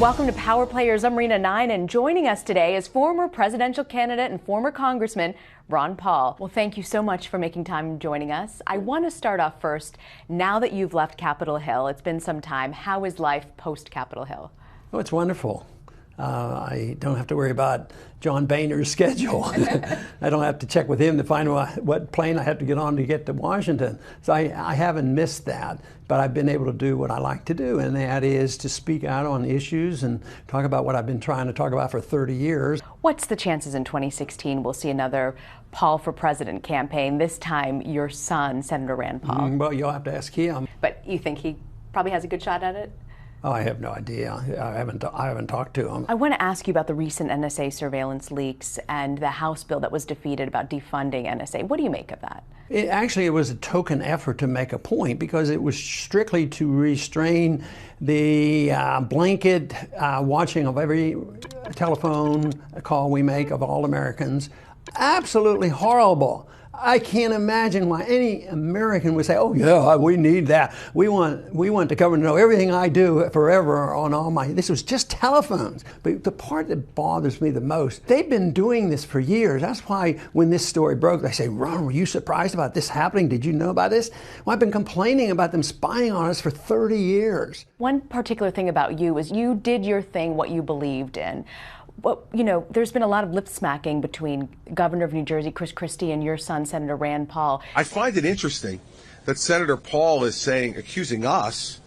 Welcome to Power Players. I'm Rena Nine, and joining us today is former presidential candidate and former Congressman Ron Paul. Well, thank you so much for making time joining us. I want to start off first. Now that you've left Capitol Hill, it's been some time. How is life post Capitol Hill? Oh, it's wonderful. I don't have to worry about John Boehner's schedule. I don't have to check with him to find what plane I have to get on to get to Washington. So I haven't missed that, but I've been able to do what I like to do, and that is to speak out on issues and talk about what I've been trying to talk about for 30 years. What's the chances in 2016 we'll see another Paul for President campaign, this time your son, Senator Rand Paul? Well, you'll have to ask him. But you think he probably has a good shot at it? Oh, I have no idea. I haven't talked to him. I want to ask you about the recent NSA surveillance leaks and the House bill that was defeated about defunding NSA. What do you make of that? It was a token effort to make a point because it was strictly to restrain the blanket watching of every telephone call we make of all Americans. Absolutely horrible. I can't imagine why any American would say, "Oh yeah, we need that. We want the government to know everything I do forever on all my." This was just telephones. But the part that bothers me the most, they've been doing this for years. That's why when this story broke, they say, "Ron, were you surprised about this happening? Did you know about this?" Well, I've been complaining about them spying on us for 30 years. One particular thing about you is you did your thing, what you believed in. Well, you know, there's been a lot of lip smacking between Governor of New Jersey, Chris Christie, and your son, Senator Rand Paul. I find it interesting that Senator Paul is accusing us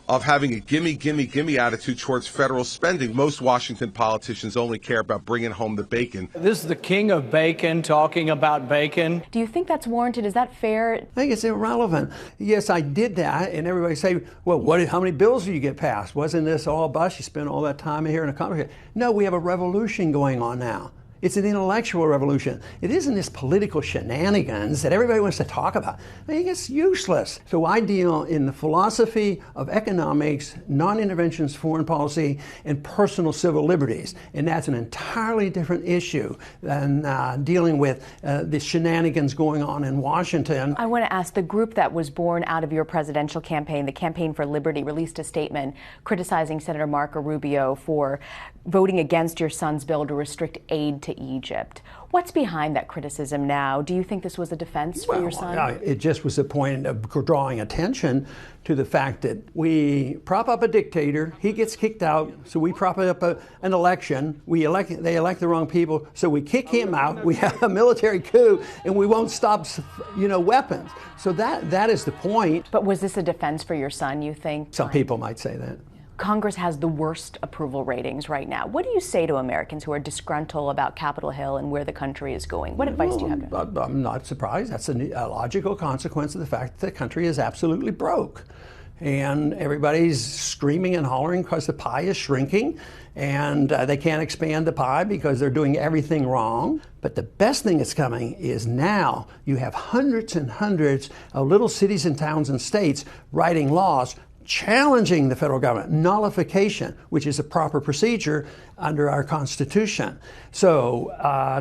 of having a gimme, gimme, gimme attitude towards federal spending. Most Washington politicians only care about bringing home the bacon. This is the king of bacon talking about bacon. Do you think that's warranted? Is that fair? I think it's irrelevant. Yes, I did that, and everybody say, "Well, how many bills do you get passed? Wasn't this all bust? You spent all that time here in a Congress." No, we have a revolution going on now. It's an intellectual revolution. It isn't this political shenanigans that everybody wants to talk about. I think it's useless. So I deal in the philosophy of economics, non-interventionist foreign policy, and personal civil liberties. And that's an entirely different issue than dealing with the shenanigans going on in Washington. I want to ask, the group that was born out of your presidential campaign, the Campaign for Liberty, released a statement criticizing Senator Marco Rubio for voting against your son's bill to restrict aid to Egypt. What's behind that criticism now? Do you think this was a defense for your son? It just was a point of drawing attention to the fact that we prop up a dictator, he gets kicked out, so we prop up an election, they elect the wrong people, so we kick him out, we have a military coup, and we won't stop, weapons. So that is the point. But was this a defense for your son, you think? Some people might say that. Congress has the worst approval ratings right now. What do you say to Americans who are disgruntled about Capitol Hill and where the country is going? What advice do you have to them? I'm not surprised. That's a logical consequence of the fact that the country is absolutely broke. And everybody's screaming and hollering because the pie is shrinking, and they can't expand the pie because they're doing everything wrong. But the best thing that's coming is now you have hundreds and hundreds of little cities and towns and states writing laws challenging the federal government, nullification, which is a proper procedure under our Constitution. So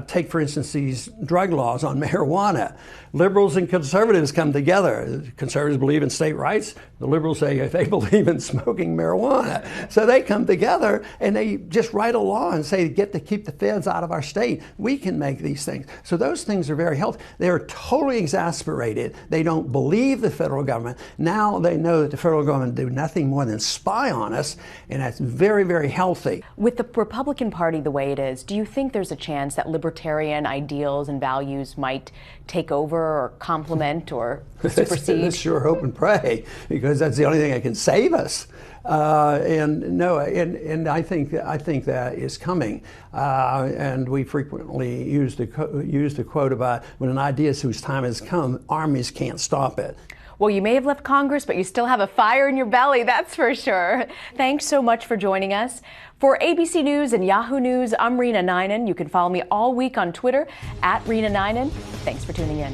take, for instance, these drug laws on marijuana. Liberals and conservatives come together. Conservatives believe in state rights. The liberals say they believe in smoking marijuana. So they come together and they just write a law and say, get to keep the feds out of our state. We can make these things. So those things are very healthy. They're totally exasperated. They don't believe the federal government. Now they know that the federal government do nothing more than spy on us, and that's very, very healthy. With the Republican Party the way it is, do you think there's a chance that libertarian ideals and values might take over or complement or supersede? Let's sure hope and pray, because that's the only thing that can save us. And I think that is coming. And we frequently use the quote about, when an idea whose time has come, armies can't stop it. Well, you may have left Congress, but you still have a fire in your belly, that's for sure. Thanks so much for joining us. For ABC News and Yahoo News, I'm Rena Ninen. You can follow me all week on Twitter @Rena Ninen. Thanks for tuning in.